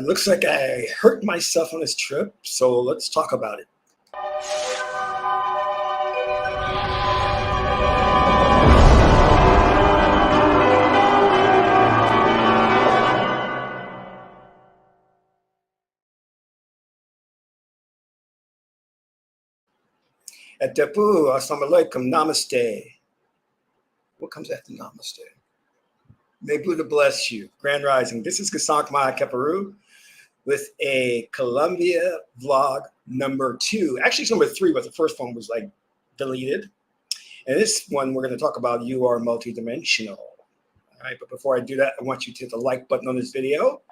Looks like I hurt myself on this trip, so let's talk about it. Etapu, assalamu alaikum, namaste. What comes after namaste? May Buddha bless you. Grand Rising. This is Qesankh Keparu with a Colombia vlog number 2. Actually, it's number 3, but the first one was like deleted. And this one, we're going to talk about you are multidimensional. All right, but before I do that, I want you to hit the like button on this video.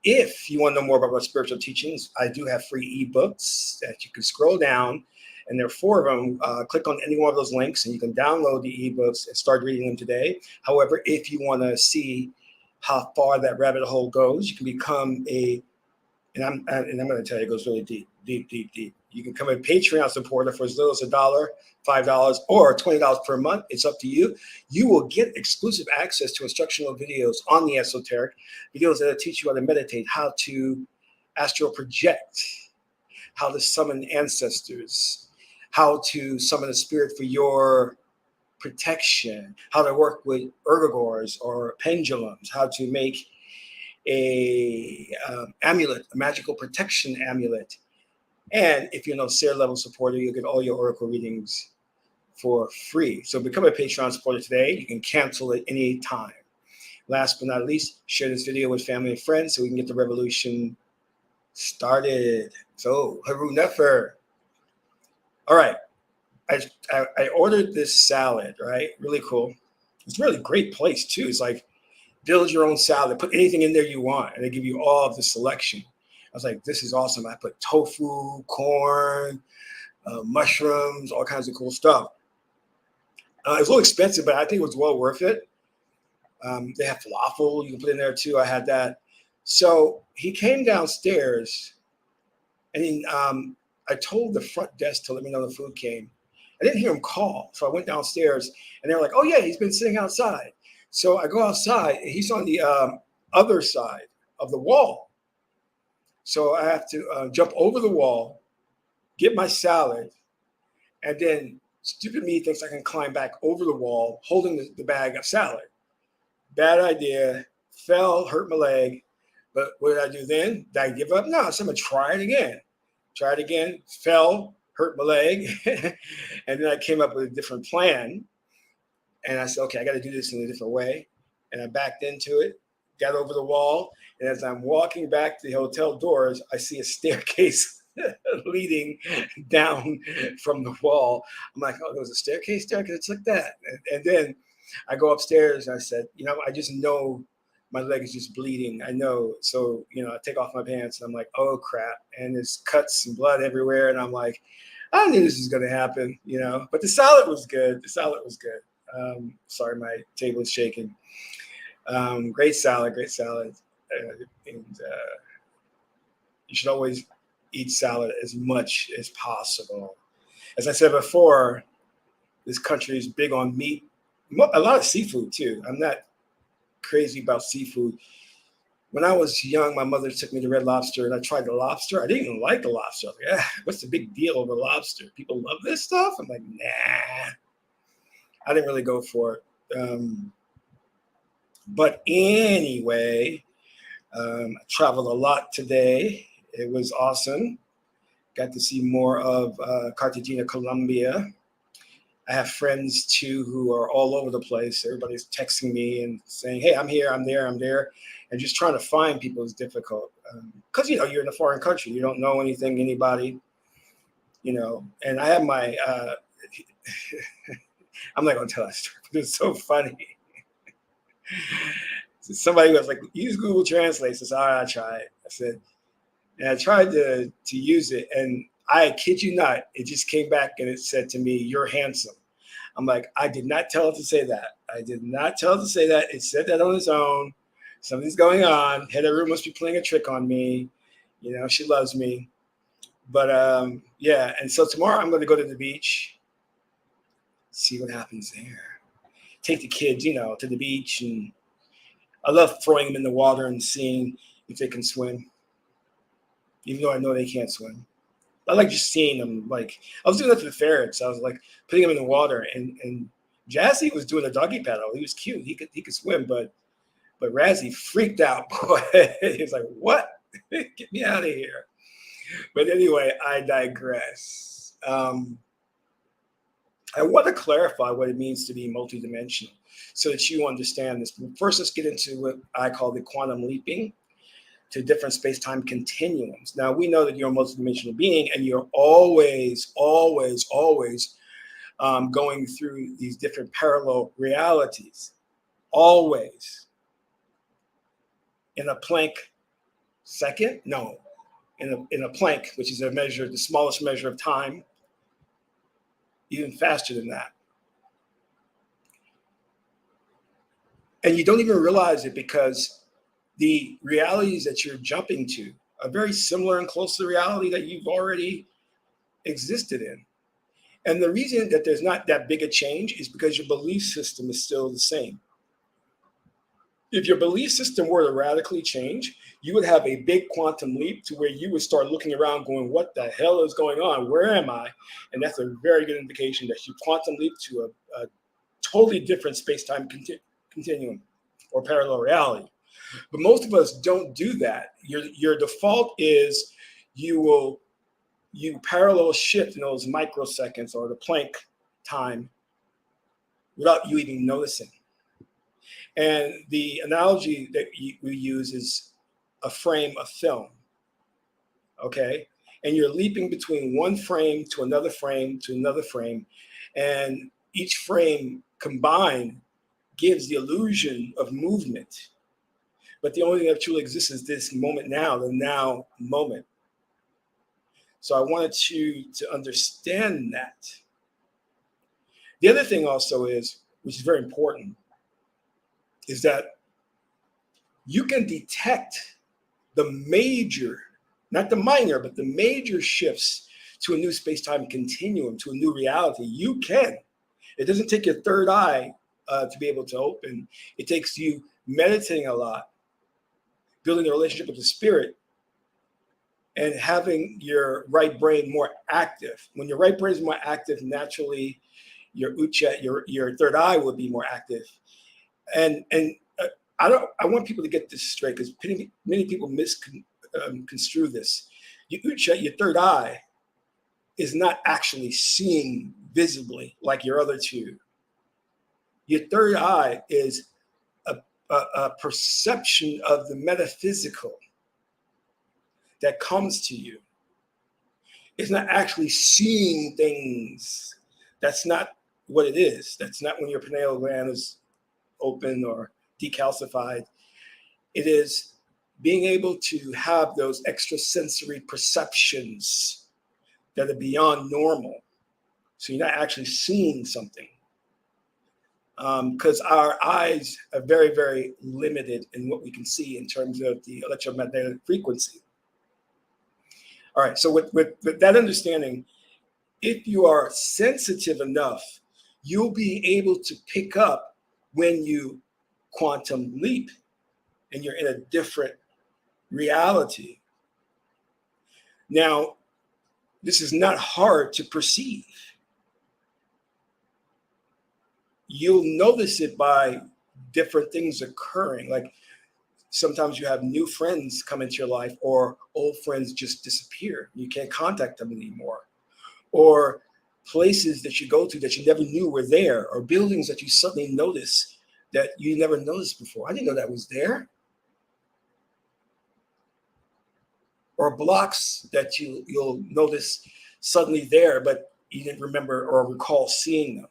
If you want to know more about my spiritual teachings, I do have free ebooks that you can scroll down, and there are 4 of them. Click on any one of those links, and you can download the ebooks and start reading them today. However, if you want to see how far that rabbit hole goes, you can become and I'm going to tell you, it goes really deep. You can become a Patreon supporter for as little as $1, $5, or $20 per month. It's up to you. You will get exclusive access to instructional videos on the esoteric, videos that will teach you how to meditate, how to astral project, how to summon ancestors, how to summon a spirit for your protection, how to work with egregores or pendulums, how to make a amulet, a magical protection amulet. And if you're an Osir level supporter, you'll get all your oracle readings for free. So become a Patreon supporter today. You can cancel it any time. Last but not least, share this video with family and friends so we can get the revolution started. So, Haru Nefer. All right. I ordered this salad, right? Really cool. It's a really great place, too. It's like, build your own salad, put anything in there you want, and they give you all of the selection. I was like, this is awesome. I put tofu, corn, mushrooms, all kinds of cool stuff. It was a little expensive, but I think it was well worth it. They have falafel you can put in there too. I had that. So he came downstairs, and I told the front desk to let me know the food came. I didn't hear him call, so I went downstairs, and they were like, oh yeah, he's been sitting outside. So I go outside, and he's on the other side of the wall. So I have to jump over the wall, get my salad, and then stupid me thinks I can climb back over the wall holding the bag of salad. Bad idea. Fell, hurt my leg. But what did I do then? Did I give up? No, so I'm going to try it again. Tried again, fell, hurt my leg. And then I came up with a different plan. And I said, okay, I got to do this in a different way. And I backed into it, got over the wall. And as I'm walking back to the hotel doors, I see a staircase leading down from the wall. I'm like, oh, there was a staircase there? I could have took that. And then I go upstairs and I said, I just know my leg is just bleeding. I know. So, I take off my pants and I'm like, oh, crap. And there's cuts and blood everywhere. And I'm like, I knew this was going to happen, But the salad was good. Sorry, my table is shaking. Great salad. And you should always eat salad as much as possible. As I said before, this country is big on meat, a lot of seafood too. I'm not crazy about seafood. When I was young, my mother took me to Red Lobster and I tried the lobster. I didn't even like the lobster. I was like, what's the big deal over lobster? People love this stuff? I'm like, nah. I didn't really go for it. But anyway, I traveled a lot today. It was awesome. Got to see more of Cartagena, Colombia. I have friends too who are all over the place. Everybody's texting me and saying, hey, I'm here, I'm there. And just trying to find people is difficult. Because, you're in a foreign country. You don't know anybody, And I have my, I'm not going to tell that story, but it's so funny. Somebody was like, use Google Translate. I said, all right, I'll try it. I said, and I tried to use it, and I kid you not, it just came back and it said to me, you're handsome. I'm like, I did not tell it to say that. It said that on its own. Something's going on. Heather must be playing a trick on me. She loves me. But yeah, and so tomorrow I'm going to go to the beach, see what happens there. Take the kids, to the beach, and I love throwing them in the water and seeing if they can swim, even though I know they can't swim. I like just seeing them. Like, I was doing that to the ferrets. I was like putting them in the water, and Jazzy was doing a doggy paddle. He was cute. He could swim, but Razzie freaked out. Boy, he was like, "What? Get me out of here!" But anyway, I digress. I want to clarify what it means to be multidimensional, so that you understand this. First, let's get into what I call the quantum leaping to different space-time continuums. Now, we know that you're a multidimensional being, and you're always going through these different parallel realities. Always. In a Planck second? No. In a Planck, which is the smallest measure of time, even faster than that. And you don't even realize it, because the realities that you're jumping to are very similar and close to the reality that you've already existed in. And the reason that there's not that big a change is because your belief system is still the same. If your belief system were to radically change, you would have a big quantum leap to where you would start looking around going, what the hell is going on? Where am I? And that's a very good indication that you quantum leap to a totally different space-time continuum or parallel reality. But most of us don't do that. Your default is you parallel shift in those microseconds or the Planck time without you even noticing. And the analogy that we use is a frame of film, okay? And you're leaping between one frame to another frame to another frame, and each frame combined gives the illusion of movement. But the only thing that truly exists is this moment now, the now moment. So I wanted you to understand that. The other thing also is, which is very important, is that you can detect the major, not the minor, but the major shifts to a new space-time continuum, to a new reality. You can. It doesn't take your third eye to be able to open. It takes you meditating a lot, building a relationship with the spirit, and having your right brain more active. When your right brain is more active, naturally, your uchet, your third eye will be more active. And I want people to get this straight, because many people misconstrue this. Your uchet, your third eye, is not actually seeing visibly like your other two. Your third eye is a perception of the metaphysical that comes to you. It's not actually seeing things. That's not what it is. That's not when your pineal gland is open or decalcified. It is being able to have those extrasensory perceptions that are beyond normal. So you're not actually seeing something. Because our eyes are very, very limited in what we can see in terms of the electromagnetic frequency. All right, so with that understanding, if you are sensitive enough, you'll be able to pick up when you quantum leap and you're in a different reality. Now, this is not hard to perceive. You'll notice it by different things occurring. Like sometimes you have new friends come into your life, or old friends just disappear. You can't contact them anymore. Or places that you go to that you never knew were there, or buildings that you suddenly notice that you never noticed before. I didn't know that was there. Or blocks that you'll notice suddenly there, but you didn't remember or recall seeing them.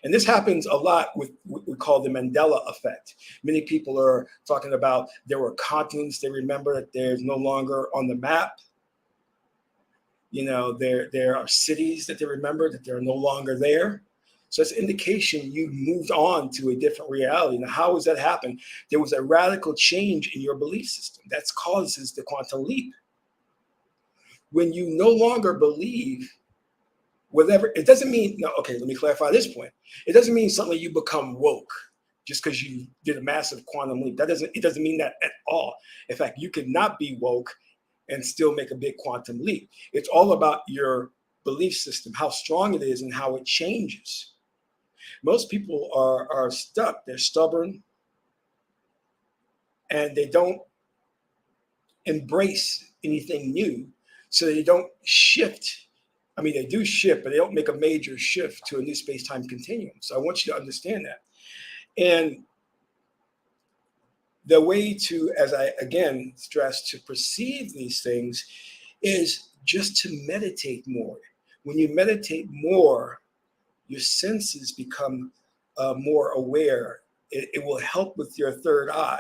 And this happens a lot with what we call the Mandela effect. Many people are talking about there were continents they remember that there's no longer on the map. You know, there are cities that they remember that they're no longer there. So it's an indication you moved on to a different reality. Now, how does that happen? There was a radical change in your belief system. That causes the quantum leap. When you no longer believe whatever, it doesn't mean, no, okay, let me clarify this point. It doesn't mean suddenly you become woke. just because you did a massive quantum leap. It doesn't mean that at all. In fact, you could not be woke and still make a big quantum leap. It's all about your belief system, how strong it is and how it changes. Most people are stuck. They're stubborn and they don't embrace anything new. So they don't shift. I mean, they do shift, but they don't make a major shift to a new space-time continuum. So I want you to understand that. And the way to, as I again stress, to perceive these things is just to meditate more. When you meditate more, your senses become more aware. It will help with your third eye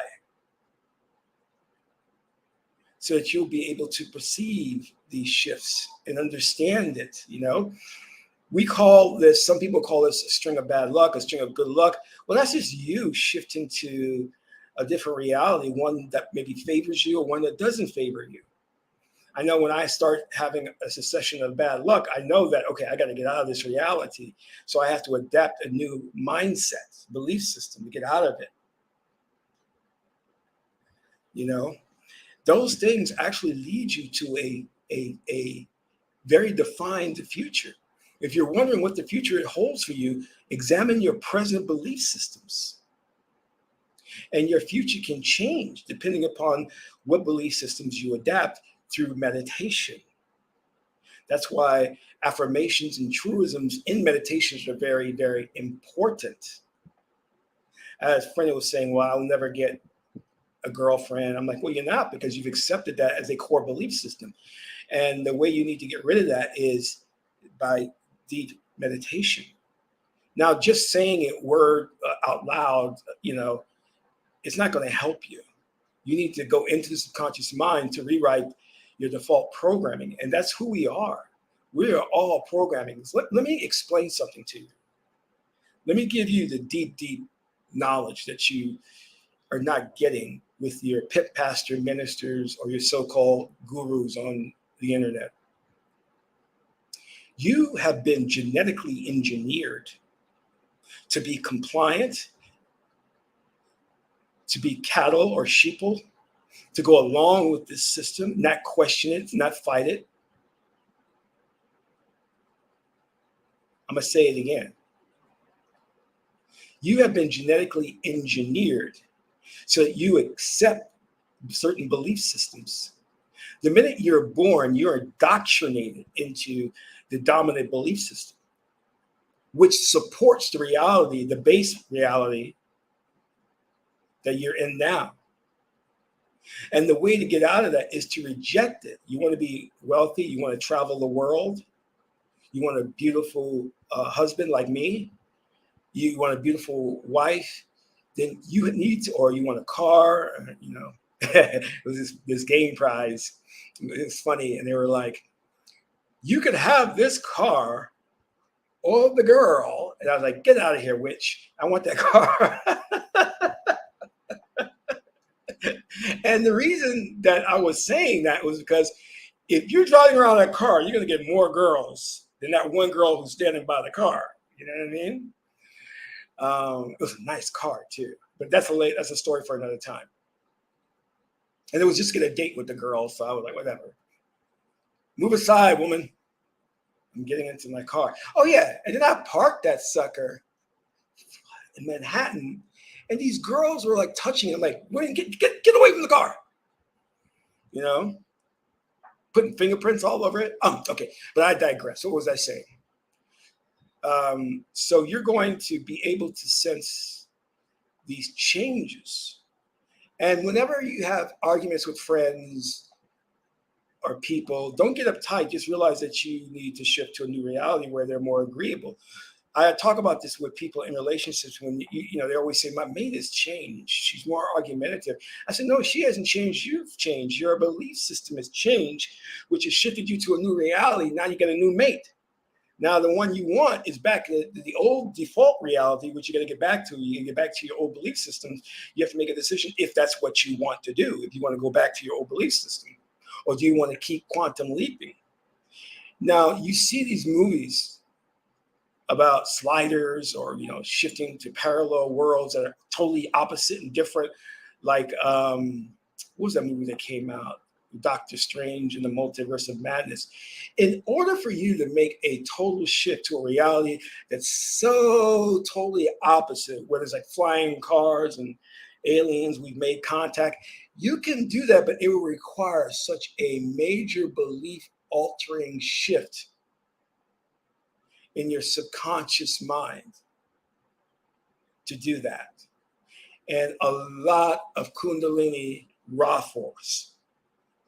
so that you'll be able to perceive these shifts and understand it. You know, we call this, some people call this a string of bad luck, a string of good luck. Well, that's just you shifting to a different reality, one that maybe favors you or one that doesn't favor you. I know when I start having a succession of bad luck, I know that, okay, I got to get out of this reality. So I have to adapt a new mindset, belief system to get out of it. You know, those things actually lead you to a very defined future. If you're wondering what the future holds for you, examine your present belief systems. And your future can change depending upon what belief systems you adapt through meditation. That's why affirmations and truisms in meditations are very, very important. As a friend was saying, well, I'll never get a girlfriend. I'm like, well, you're not, because you've accepted that as a core belief system. And the way you need to get rid of that is by deep meditation. Now, just saying it word out loud, you know, it's not going to help you. You need to go into the subconscious mind to rewrite your default programming. And that's who we are. We are all programming. Let me explain something to you. Let me give you the deep, deep knowledge that you are not getting with your pit pastor ministers or your so-called gurus on the internet. You have been genetically engineered to be compliant, to be cattle or sheeple, to go along with this system, not question it, not fight it. I'm going to say it again. You have been genetically engineered so that you accept certain belief systems. The minute you're born, you're indoctrinated into the dominant belief system, which supports the reality, the base reality that you're in now. And the way to get out of that is to reject it. You want to be wealthy, you want to travel the world, you want a beautiful husband like me, you want a beautiful wife, then you need to, or you want a car, you know. It was this game prize. It's funny. And they were like, you could have this car or the girl. And I was like, get out of here, witch. I want that car. And the reason that I was saying that was because if you're driving around that car, you're going to get more girls than that one girl who's standing by the car. You know what I mean? It was a nice car too, but that's a story for another time. And it was just going to date with the girl, so I was like, whatever. Move aside, woman. I'm getting into my car. Oh yeah, and then I parked that sucker in Manhattan, and these girls were like touching him, like, get away from the car. You know, putting fingerprints all over it. Okay, but I digress. What was I saying? So you're going to be able to sense these changes. And whenever you have arguments with friends or people, don't get uptight. Just realize that you need to shift to a new reality where they're more agreeable. I talk about this with people in relationships when, you know, they always say, my mate has changed. She's more argumentative. I said, no, she hasn't changed. You've changed. Your belief system has changed, which has shifted you to a new reality. Now you get a new mate. Now, the one you want is back in the old default reality, which you're going to get back to. You get back to your old belief systems. You have to make a decision if that's what you want to do, if you want to go back to your old belief system, or do you want to keep quantum leaping? Now, you see these movies about sliders or, shifting to parallel worlds that are totally opposite and different. Like, what was that movie that came out? Doctor Strange and the Multiverse of Madness. In order for you to make a total shift to a reality that's so totally opposite, where there's like flying cars and aliens, we've made contact, you can do that, but it will require such a major belief altering shift in your subconscious mind to do that. And a lot of Kundalini raw force.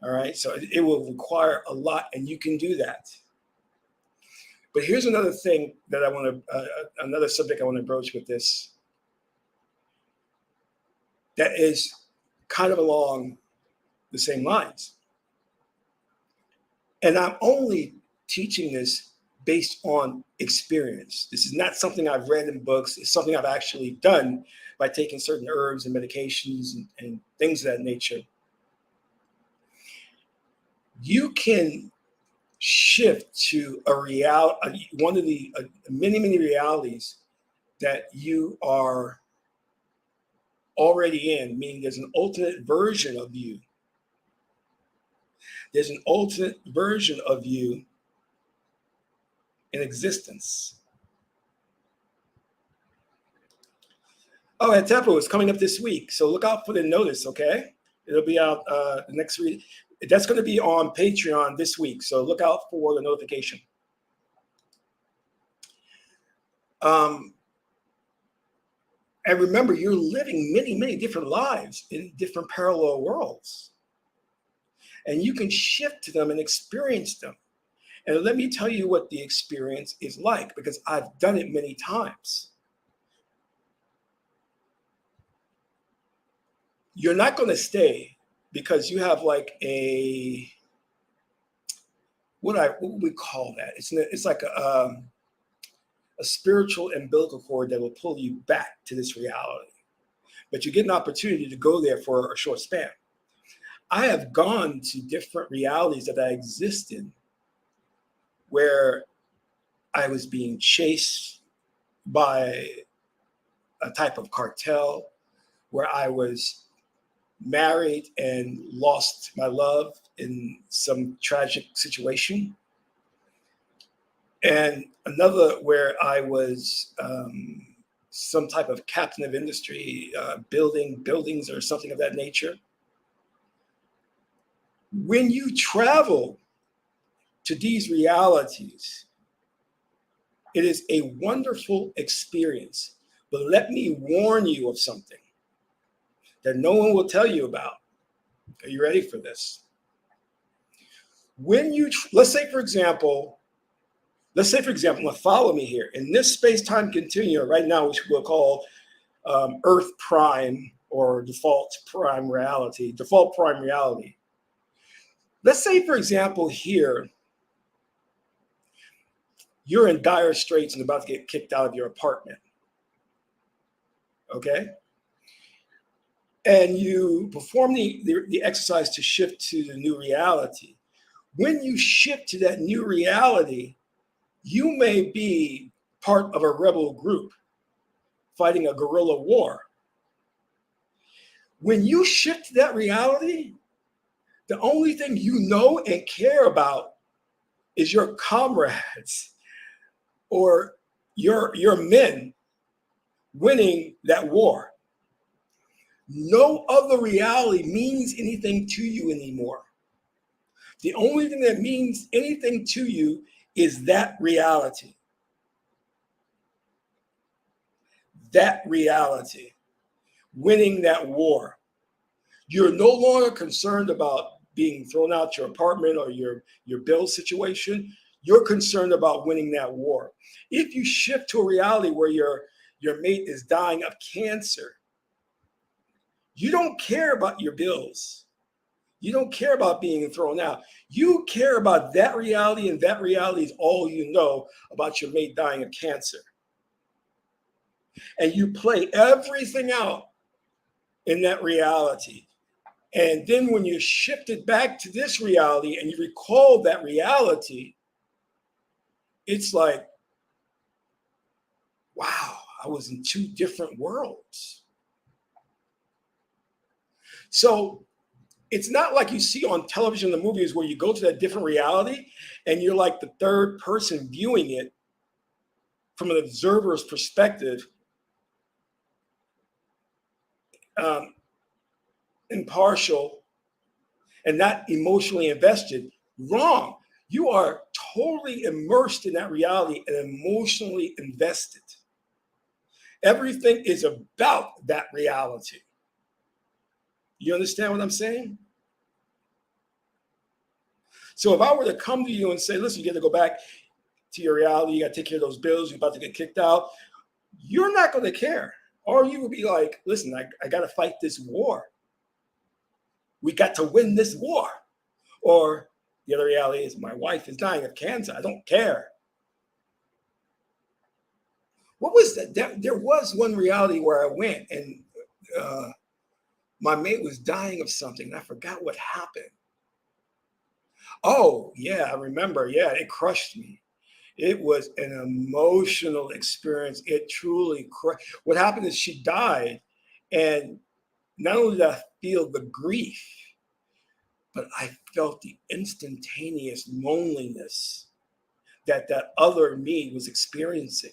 All right, so it will require a lot, and you can do that. But here's another thing that I want to, another subject I want to broach with this that is kind of along the same lines. And I'm only teaching this based on experience. This is not something I've read in books. It's something I've actually done by taking certain herbs and medications and things of that nature. You can shift to a reality, one of the many, many realities that you are already in, meaning there's an alternate version of you. There's an alternate version of you in existence. Oh, and Tepo is coming up this week, so look out for the notice, okay? It'll be out the next week. That's going to be on Patreon this week, so look out for the notification. And remember, you're living many, many different lives in different parallel worlds. And you can shift to them and experience them. And let me tell you what the experience is like, because I've done it many times. You're not going to stay because you have like a, what would we call that? It's like a spiritual umbilical cord that will pull you back to this reality. But you get an opportunity to go there for a short span. I have gone to different realities that I exist in where I was being chased by a type of cartel, where I was married and lost my love in some tragic situation. And another where I was some type of captain of industry, building buildings or something of that nature. When you travel to these realities, it is a wonderful experience. But let me warn you of something that no one will tell you about. Are you ready for this? When you, let's say for example, now follow me here. In this space-time continuum right now, which we'll call Earth Prime or default prime reality. Let's say, for example, here, you're in dire straits and about to get kicked out of your apartment. Okay? And you perform the exercise to shift to the new reality. When you shift to that new reality, you may be part of a rebel group fighting a guerrilla war. When you shift to that reality, the only thing you know and care about is your comrades or your men winning that war. No other reality means anything to you anymore. The only thing that means anything to you is that reality. That reality, winning that war. You're no longer concerned about being thrown out your apartment or your bill situation. You're concerned about winning that war. If you shift to a reality where your mate is dying of cancer, you don't care about your bills. You don't care about being thrown out. You care about that reality, and that reality is all you know about your mate dying of cancer. And you play everything out in that reality. And then when you're shifted back to this reality and you recall that reality, it's like wow, I was in two different worlds. So it's not like you see on television, the movies where you go to that different reality and you're like the third person viewing it from an observer's perspective, impartial and not emotionally invested. Wrong. You are totally immersed in that reality and emotionally invested. Everything is about that reality. You understand what I'm saying? So if I were to come to you and say, listen, you got to go back to your reality, you got to take care of those bills, you're about to get kicked out, you're not going to care. Or you would be like, listen, I got to fight this war. We got to win this war. Or the other reality is my wife is dying of cancer. I don't care. What was that? There was one reality where I went and my mate was dying of something. And I forgot what happened. Oh, yeah, I remember. Yeah, it crushed me. It was an emotional experience. It truly crushed. What happened is she died. And not only did I feel the grief, but I felt the instantaneous loneliness that that other me was experiencing.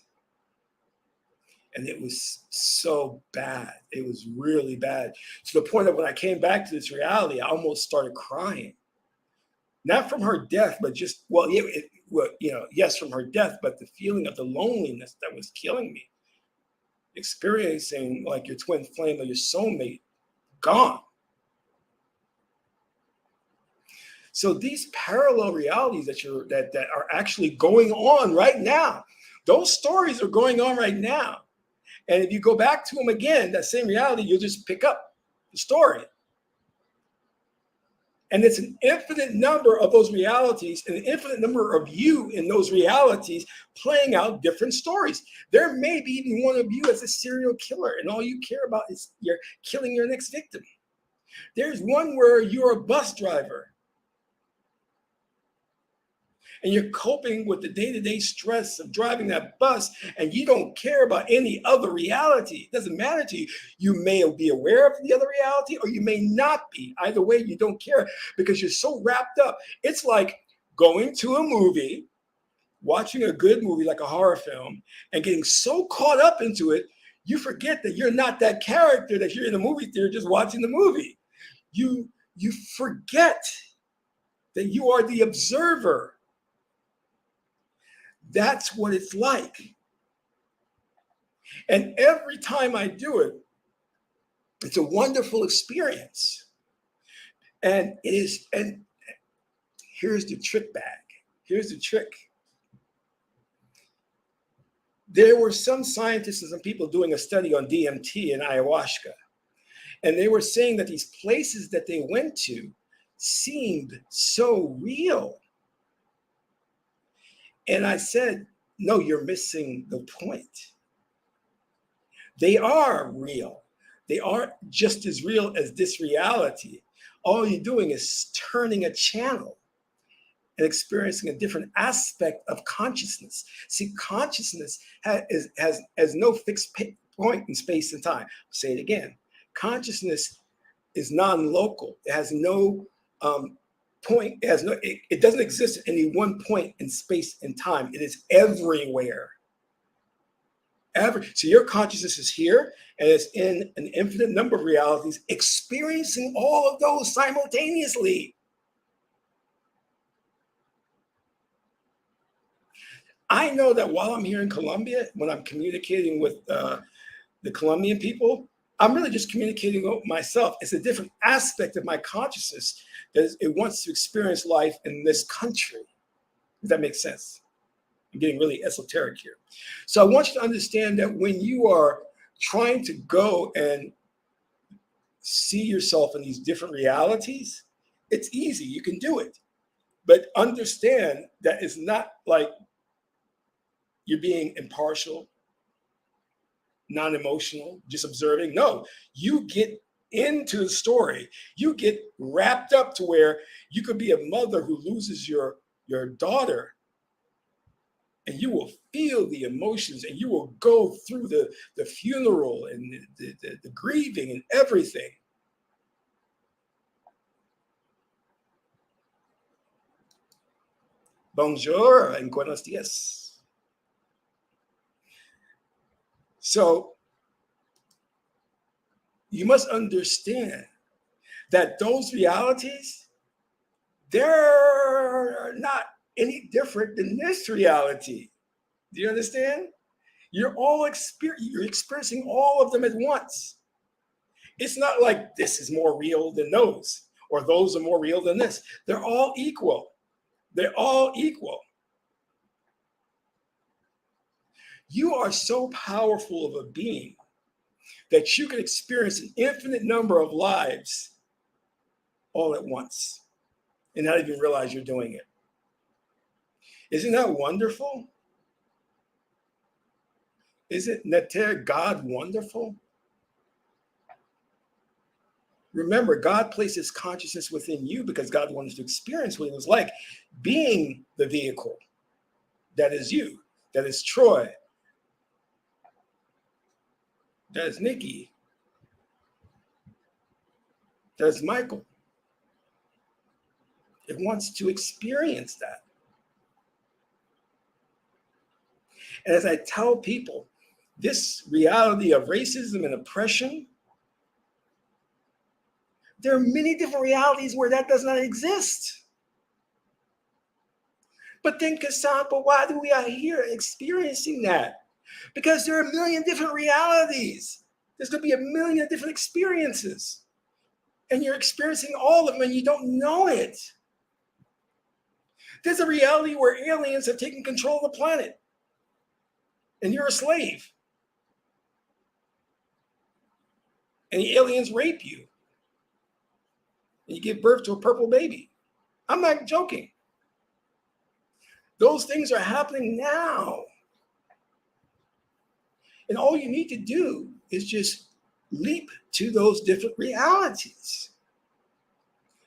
And it was so bad. It was really bad, to the point that when I came back to this reality, I almost started crying. Not from her death, but just, well, yes, from her death, but the feeling of the loneliness that was killing me. Experiencing like your twin flame or your soulmate gone. So these parallel realities that are actually going on right now, those stories are going on right now. And if you go back to them again, that same reality, you'll just pick up the story. And it's an infinite number of those realities, and an infinite number of you in those realities playing out different stories. There may be even one of you as a serial killer, and all you care about is you're killing your next victim. There's one where you're a bus driver and you're coping with the day-to-day stress of driving that bus, and you don't care about any other reality. It doesn't matter to you. You may be aware of the other reality, or you may not be. Either way, you don't care because you're so wrapped up. It's like going to a movie, watching a good movie like a horror film, and getting so caught up into it, you forget that you're not that character that you're in the movie theater just watching the movie. You forget that you are the observer. That's what it's like. And every time I do it, it's a wonderful experience. And here's the trick bag. Here's the trick. There were some scientists and some people doing a study on DMT and ayahuasca. And they were saying that these places that they went to seemed so real. And I said, no, you're missing the point. They are real. They aren't just as real as this reality. All you're doing is turning a channel and experiencing a different aspect of consciousness. See, consciousness has no fixed point in space and time. I'll say it again. Consciousness is non-local. It has no point. It doesn't exist at any one point in space and time. It is everywhere. So your consciousness is here, and it's in an infinite number of realities, experiencing all of those simultaneously. I know that while I'm here in Colombia, when I'm communicating with the Colombian people, I'm really just communicating with myself. It's a different aspect of my consciousness that it wants to experience life in this country. Does that make sense? I'm getting really esoteric here. So I want you to understand that when you are trying to go and see yourself in these different realities, it's easy. You can do it. But understand that it's not like you're being impartial, non-emotional, just observing. No, you get into the story. You get wrapped up to where you could be a mother who loses your daughter and you will feel the emotions, and you will go through the funeral and the grieving and everything. Bonjour and buenos dias. So you must understand that those realities, they're not any different than this reality. Do you understand? You're experiencing all of them at once. It's not like this is more real than those, or those are more real than this. They're all equal. They're all equal. You are so powerful of a being that you can experience an infinite number of lives all at once and not even realize you're doing it. Isn't that wonderful? Isn't Neter God wonderful? Remember, God places consciousness within you because God wants to experience what it was like being the vehicle that is you, that is Troy, that is Nikki, that is Michael. It wants to experience that. And as I tell people, this reality of racism and oppression, there are many different realities where that does not exist. But then, Qesankh, but why do we are here experiencing that? Because there are a million different realities. There's going to be a million different experiences. And you're experiencing all of them and you don't know it. There's a reality where aliens have taken control of the planet and you're a slave. And the aliens rape you. And you give birth to a purple baby. I'm not joking. Those things are happening now. And all you need to do is just leap to those different realities.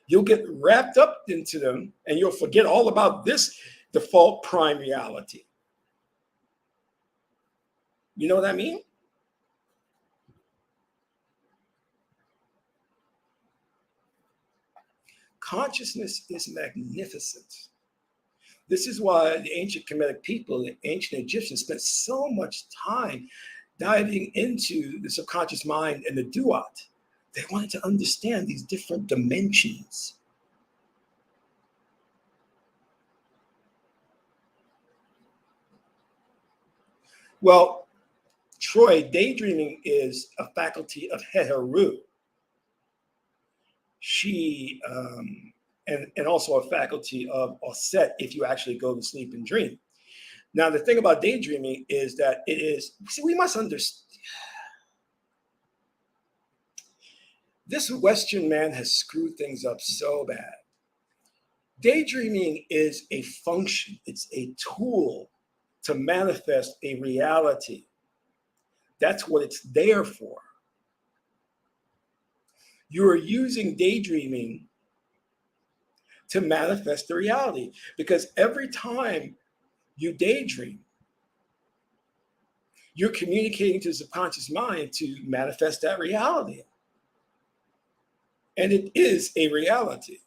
You'll get wrapped up into them and you'll forget all about this default prime reality. You know what I mean? Consciousness is magnificent. This is why the ancient Kemetic people, the ancient Egyptians, spent so much time diving into the subconscious mind and the duat. They wanted to understand these different dimensions. Well, Troy, daydreaming is a faculty of Heru. She, and also a faculty of Osset if you actually go to sleep and dream. Now, the thing about daydreaming is that it is, see, we must understand. This Western man has screwed things up so bad. Daydreaming is a function, it's a tool to manifest a reality. That's what it's there for. You are using daydreaming to manifest the reality because every time you daydream, you're communicating to the subconscious mind to manifest that reality. And it is a reality.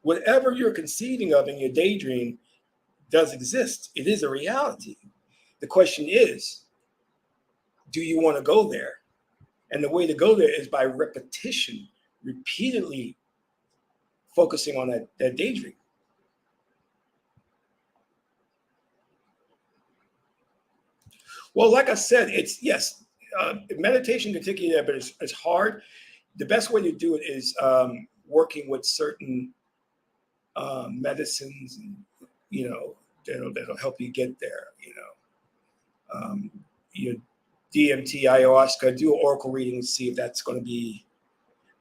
Whatever you're conceiving of in your daydream does exist. It is a reality. The question is, do you want to go there? And the way to go there is by repetition, repeatedly focusing on that daydream. Well, like I said, it's, yes, meditation can take you there, but it's hard. The best way to do it is working with certain medicines, and, you know, that'll help you get there. You know, DMT, ayahuasca, do an oracle reading and see if that's going to be,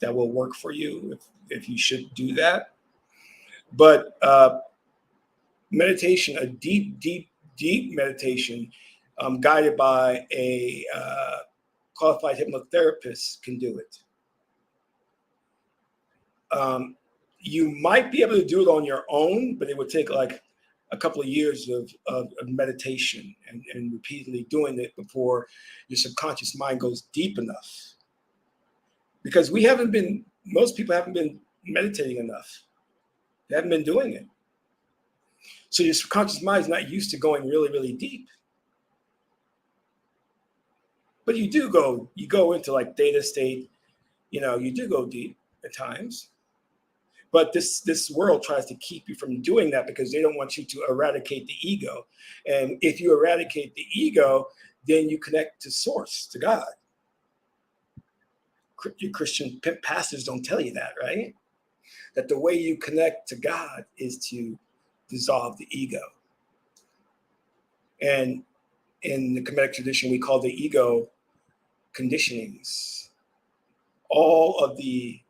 that will work for you, if you should do that. But meditation, a deep meditation, guided by a qualified hypnotherapist can do it. You might be able to do it on your own, but it would take like a couple of years of meditation and repeatedly doing it before your subconscious mind goes deep enough. Because most people haven't been meditating enough. They haven't been doing it. So your subconscious mind is not used to going really, really deep. But you go into like theta state, you do go deep at times. But this world tries to keep you from doing that because they don't want you to eradicate the ego. And if you eradicate the ego, then you connect to source, to God. Your Christian pastors don't tell you that, right? That the way you connect to God is to dissolve the ego. And in the Kemetic tradition, we call the ego conditionings. All of the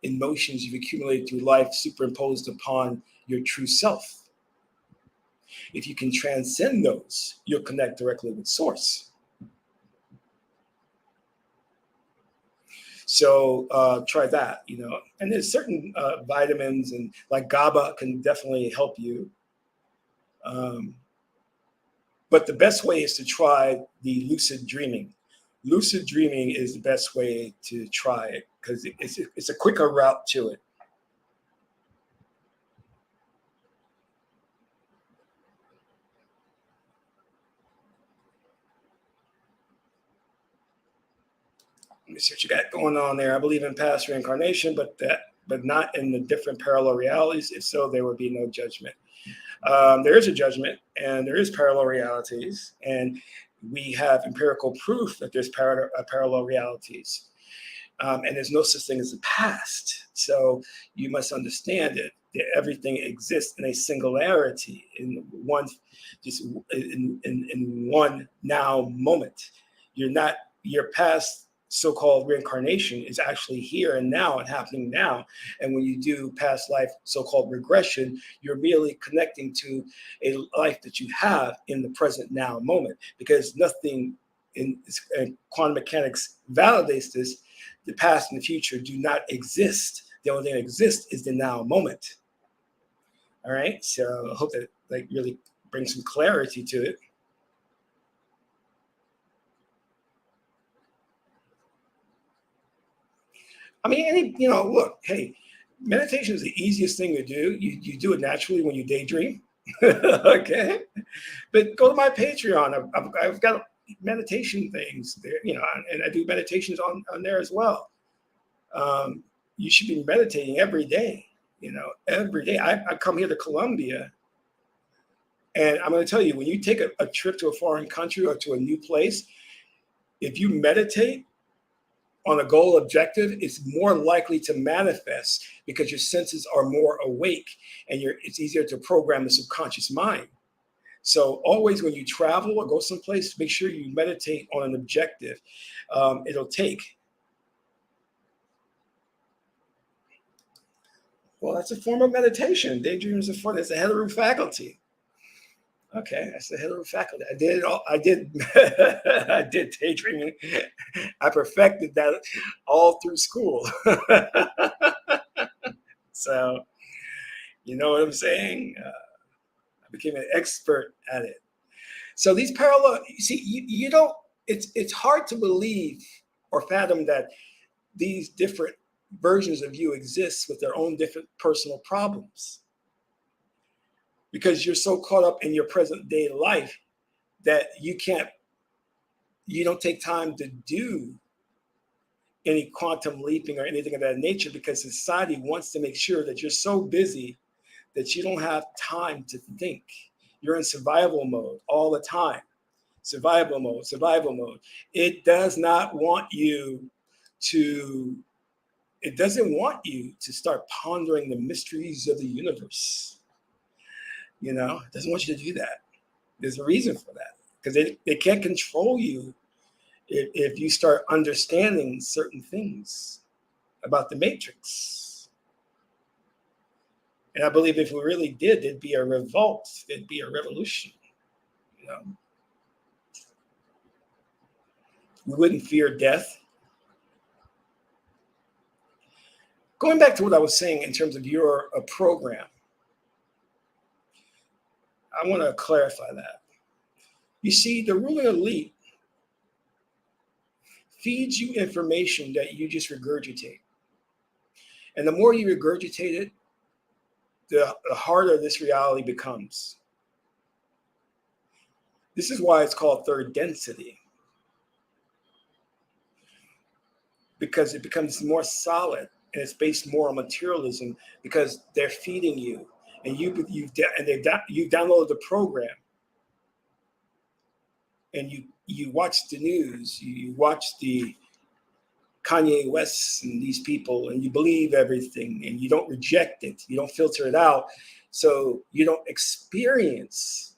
emotions you've accumulated through life superimposed upon your true self. If you can transcend those, you'll connect directly with source. So try that, and there's certain vitamins and like GABA can definitely help you. But the best way is to try the lucid dreaming. Lucid dreaming is the best way to try it because it's a quicker route to it. Let me see what you got going on there. I believe in past reincarnation, but not in the different parallel realities. If so, there would be no judgment. There is a judgment, and there is parallel realities, and we have empirical proof that there's parallel realities. And there's no such thing as the past. So you must understand it. That everything exists in a singularity, in one now moment. Your past so-called reincarnation is actually here and now and happening now. And when you do past life so-called regression, you're merely connecting to a life that you have in the present now moment, because nothing in quantum mechanics validates this. The past and the future do not exist. The only thing that exists is the now moment. All right. So I hope that really brings some clarity to it. I mean, look, hey, meditation is the easiest thing to do. You do it naturally when you daydream. Okay. But go to my Patreon. I've got meditation things there, and I do meditations on there as well. You should be meditating every day, every day. I come here to Colombia, and I'm going to tell you, when you take a trip to a foreign country or to a new place, if you meditate on a goal objective, it's more likely to manifest because your senses are more awake and it's easier to program the subconscious mind. So always when you travel or go someplace, make sure you meditate on an objective. It'll take. Well, that's a form of meditation. Daydreams are fun. That's a Heteru faculty. Okay, that's the Heteru faculty. I did it all. I did daydreaming. I perfected that all through school. So, you know what I'm saying? I became an expert at it. So these parallel, you see, you don't, it's hard to believe or fathom that these different versions of you exist with their own different personal problems, because you're so caught up in your present day life that you don't take time to do any quantum leaping or anything of that nature, because society wants to make sure that you're so busy that you don't have time to think. You're in survival mode all the time. Survival mode. It doesn't want you to start pondering the mysteries of the universe. It doesn't want you to do that. There's a reason for that, because they can't control you if you start understanding certain things about the matrix. And I believe if we really did, there'd be a revolt, there'd be a revolution. We wouldn't fear death. Going back to what I was saying in terms of your program, I want to clarify that. You see, the ruling elite feeds you information that you just regurgitate. And the more you regurgitate it, the harder this reality becomes. This is why it's called third density, because it becomes more solid and it's based more on materialism because they're feeding you, and you've downloaded the program, and you watch the news, you watch the Kanye West and these people, and you believe everything, and you don't reject it, you don't filter it out, so you don't experience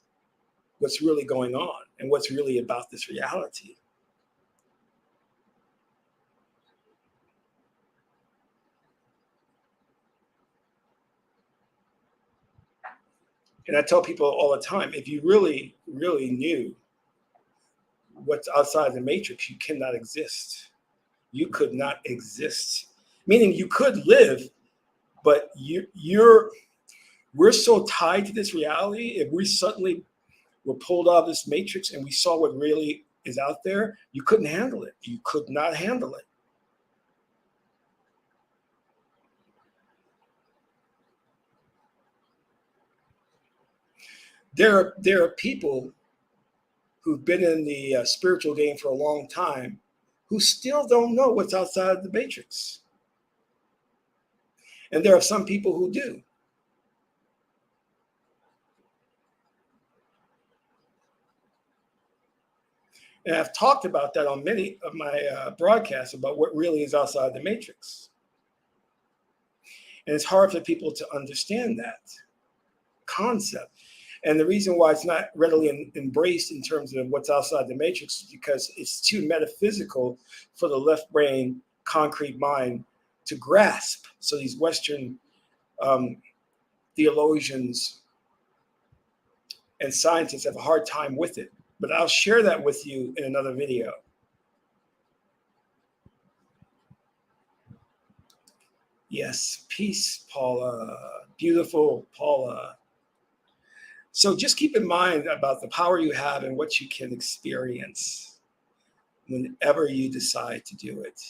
what's really going on and what's really about this reality. And I tell people all the time, if you really, really knew what's outside the matrix, you cannot exist. You could not exist. Meaning you could live, but we're so tied to this reality. If we suddenly were pulled out of this matrix and we saw what really is out there, you couldn't handle it. You could not handle it. There are people who've been in the spiritual game for a long time who still don't know what's outside the matrix. And there are some people who do. And I've talked about that on many of my broadcasts about what really is outside the matrix. And it's hard for people to understand that concept. And the reason why it's not readily embraced in terms of what's outside the matrix is because it's too metaphysical for the left brain, concrete mind to grasp. So these Western theologians and scientists have a hard time with it. But I'll share that with you in another video. Yes, peace, Paula. Beautiful, Paula. So just keep in mind about the power you have and what you can experience whenever you decide to do it.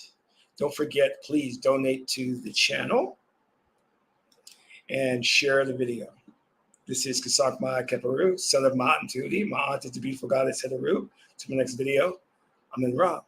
Don't forget, please donate to the channel and share the video. This is Qesankh Maya Keparu, son of Ma'at and Tuli. Ma'at is the beautiful goddess Hedaru. To my next video, I'm in Ra.